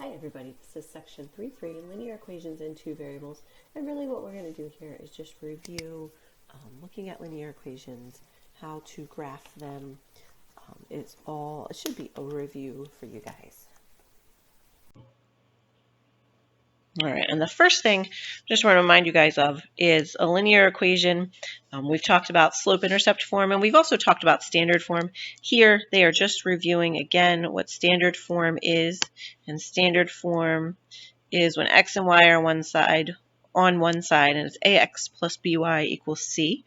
Hi everybody, this is section 3.3, linear equations in two variables, and really what we're going to do here is just review looking at linear equations, how to graph them. It should be a review for you guys. All right, and the first thing I just want to remind you guys of is a linear equation. We've talked about slope-intercept form, and we've also talked about standard form. Here, they are just reviewing again what standard form is, and standard form is when x and y are on one side, and it's ax plus by equals c,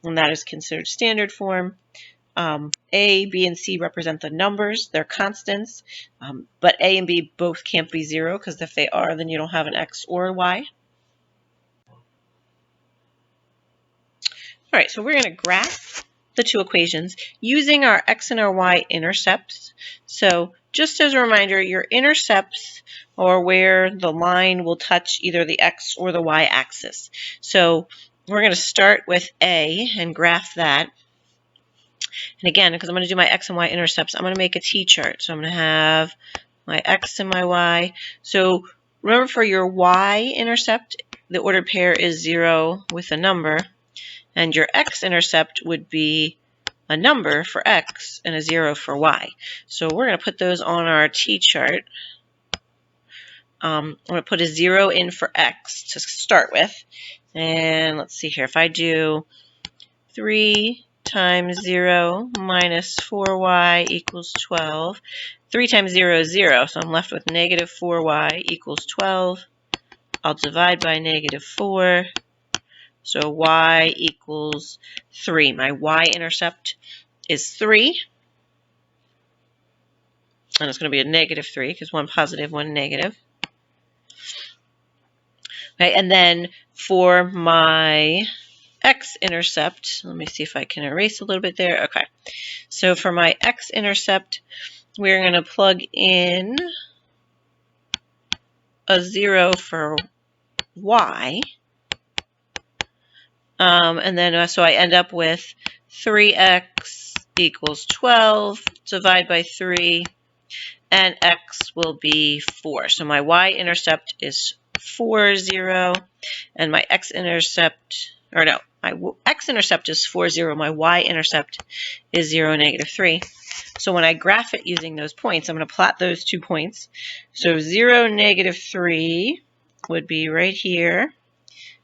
and that is considered standard form. A, B, and C represent the numbers. They're constants, but A and B both can't be 0 because if they are, then you don't have an X or a Y. All right, so we're going to graph the two equations using our X and our Y intercepts. So just as a reminder, your intercepts are where the line will touch either the X or the Y axis. So we're going to start with A and graph that. And again, because I'm going to do my X and Y intercepts, I'm going to make a T-chart. So I'm going to have my X and my Y. So remember, for your Y-intercept, the ordered pair is 0 with a number. And your X-intercept would be a number for X and a 0 for Y. So we're going to put those on our T-chart. I'm going to put a 0 in for X to start with. And let's see here. If I do 3 times 0 minus 4y equals 12. 3 times 0 is 0, so I'm left with negative 4y equals 12. I'll divide by negative 4, so y equals 3. My y-intercept is 3, and it's going to be a negative 3 because one positive, one negative. Okay, and then for my X-intercept, let me see if I can erase a little bit there. Okay, so for my X-intercept, we're going to plug in a 0 for Y. And then so I end up with 3x equals 12, divide by 3, and x will be 4. So my y-intercept is 4, 0, and my x-intercept, or no, my x-intercept is 4, 0, my y-intercept is 0, negative 3. So when I graph it using those points, I'm going to plot those 2 points. So 0, negative 3 would be right here,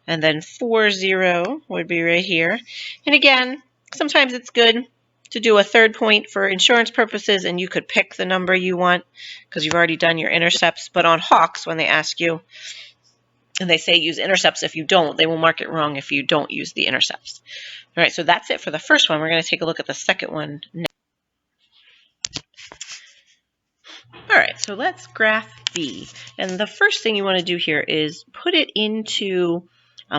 and then 4, 0 would be right here. And again, sometimes it's good to do a third point for insurance purposes, and you could pick the number you want because you've already done your intercepts. But on Hawks, when they ask you, and they say use intercepts if you don't, they will mark it wrong if you don't use the intercepts. All right, so that's it for the first one. We're going to take a look at the second one next. All right, so let's graph B. And the first thing you want to do here is put it into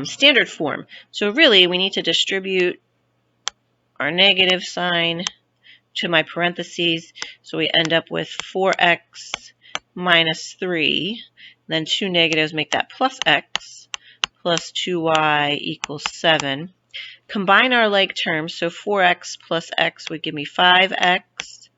standard form. So really, we need to distribute our negative sign to my parentheses. So we end up with 4x minus 3. Then 2 negatives make that plus x, plus 2y equals 7. Combine our like terms. So 4x plus x would give me 5x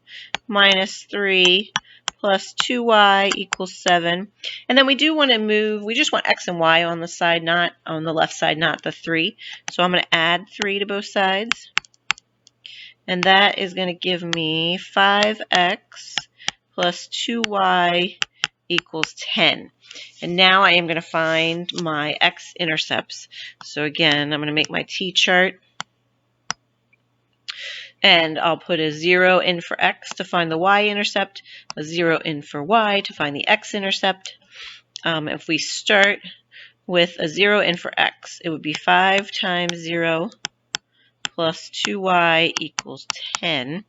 minus 3 plus 2y equals 7. And then we do want to move, we just want x and y on the side, not on the left side, not the 3. So I'm going to add 3 to both sides. And that is going to give me 5x plus 2y equals 10. And now I am going to find my x-intercepts. So again, I'm going to make my T-chart. And I'll put a 0 in for x to find the y-intercept, a 0 in for y to find the x-intercept. If we start with a 0 in for x, it would be 5 times 0 plus 2y equals 10.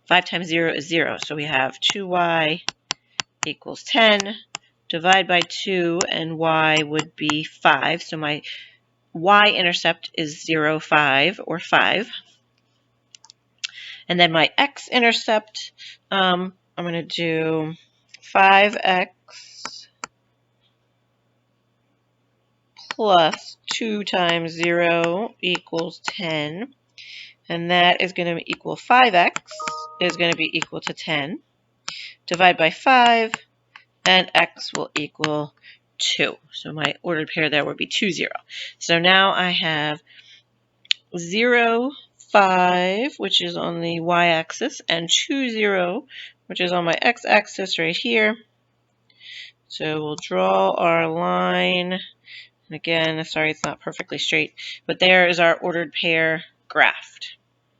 5 times 0 is 0, so we have 2y equals 10. Divide by 2, and y would be 5. So my y-intercept is 0, 5, or 5. And then my x-intercept, I'm going to do 5x plus 2 times 0 equals 10. And that is going to equal 5x is going to be equal to 10. Divide by 5, and x will equal 2. So my ordered pair there would be 2, 0. So now I have 0, 5, which is on the y-axis, and 2, 0, which is on my x-axis right here. So we'll draw our line. And again, sorry it's not perfectly straight, but there is our ordered pair graphed,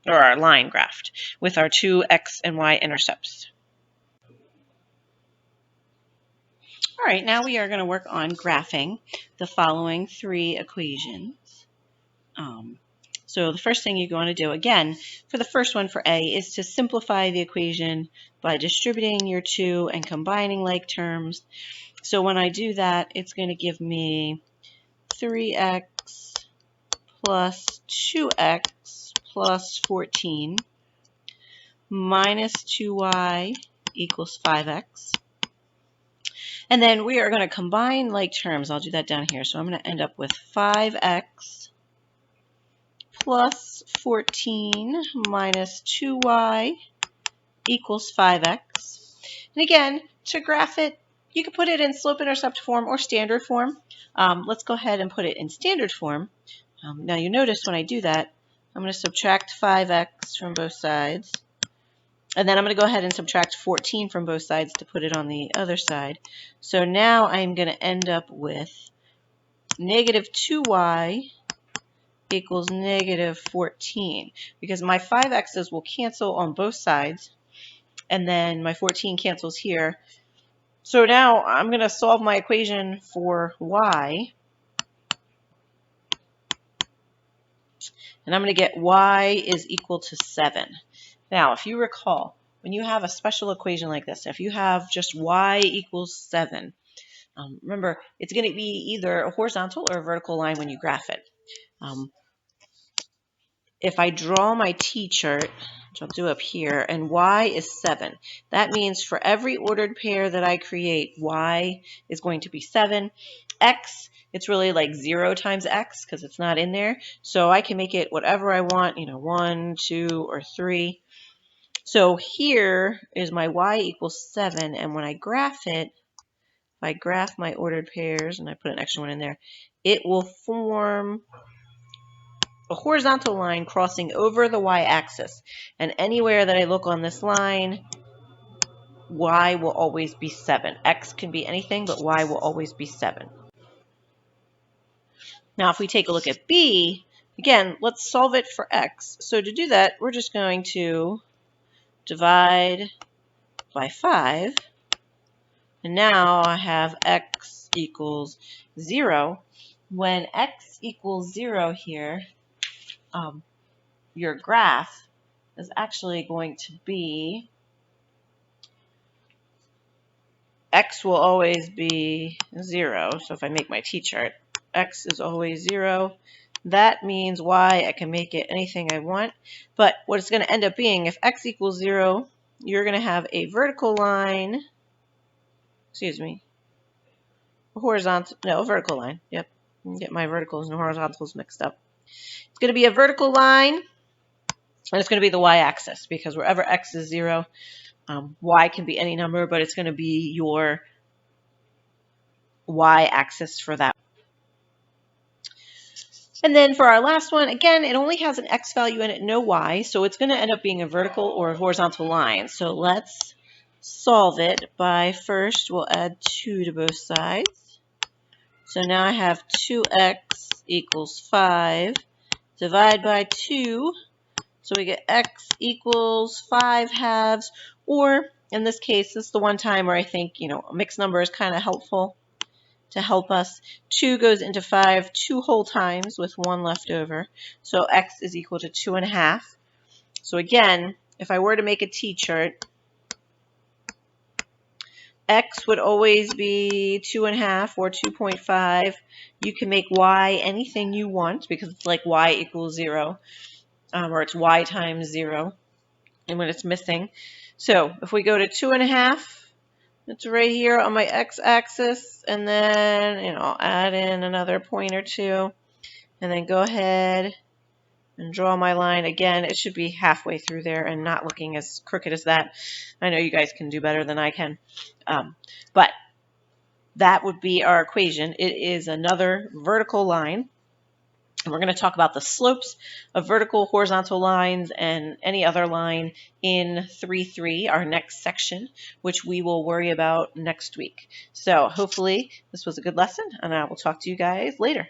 or our line graphed, with our two x and y intercepts. All right, now we are going to work on graphing the following 3 equations. So the first thing you're going to do, again, for the first one for A, is to simplify the equation by distributing your 2 and combining like terms. So when I do that, it's going to give me 3x plus 2x plus 14 minus 2y equals 5x. And then we are going to combine like terms. I'll do that down here. So I'm going to end up with 5x plus 14 minus 2y equals 5x. And again, to graph it, you can put it in slope-intercept form or standard form. Let's go ahead and put it in standard form. Now you notice when I do that, I'm going to subtract 5x from both sides. And then I'm going to go ahead and subtract 14 from both sides to put it on the other side. So now I'm going to end up with negative 2y equals negative 14, because my 5x's will cancel on both sides, and then my 14 cancels here. So now I'm going to solve my equation for y, and I'm going to get y is equal to 7. Now, if you recall, when you have a special equation like this, if you have just y equals 7, remember, it's going to be either a horizontal or a vertical line when you graph it. If I draw my t-chart, which I'll do up here, and y is 7, that means for every ordered pair that I create, y is going to be 7. X, it's really like 0 times x because it's not in there. So I can make it whatever I want, 1, 2, or 3. So here is my y equals 7, and when I graph it, if I graph my ordered pairs, and I put an extra one in there, it will form a horizontal line crossing over the y-axis. And anywhere that I look on this line, y will always be 7. X can be anything, but y will always be 7. Now, if we take a look at B, again, let's solve it for x. So to do that, we're just going to divide by 5. And now I have x equals 0. When x equals 0 here, your graph is actually going to be, x will always be 0. So if I make my t-chart, x is always 0. That means y, I can make it anything I want. But what it's going to end up being, if x equals 0, you're going to have a vertical line, a vertical line. Yep, get my verticals and horizontals mixed up. It's going to be a vertical line, and it's going to be the y-axis, because wherever x is 0, y can be any number, but it's going to be your y-axis for that. And then for our last one, again, it only has an x value in it, no y, so it's going to end up being a vertical or a horizontal line. So let's solve it by, first we'll add 2 to both sides. So now I have 2x equals 5, divide by 2, so we get x equals 5 halves, or in this case, this is the one time where I think, a mixed number is kind of helpful to help us. 2 goes into 5 2 whole times with 1 left over, so x is equal to 2.5. So again, if I were to make a t-chart, x would always be 2.5 or 2.5. You can make y anything you want because it's like y equals 0, or it's y times 0, and when it's missing. So if we go to 2.5, it's right here on my x-axis, and then I'll add in another point or 2, and then go ahead and draw my line. Again, it should be halfway through there and not looking as crooked as that. I know you guys can do better than I can. But that would be our equation. It is another vertical line. And we're going to talk about the slopes of vertical, horizontal lines, and any other line in 3.3, our next section, which we will worry about next week. So hopefully this was a good lesson, and I will talk to you guys later.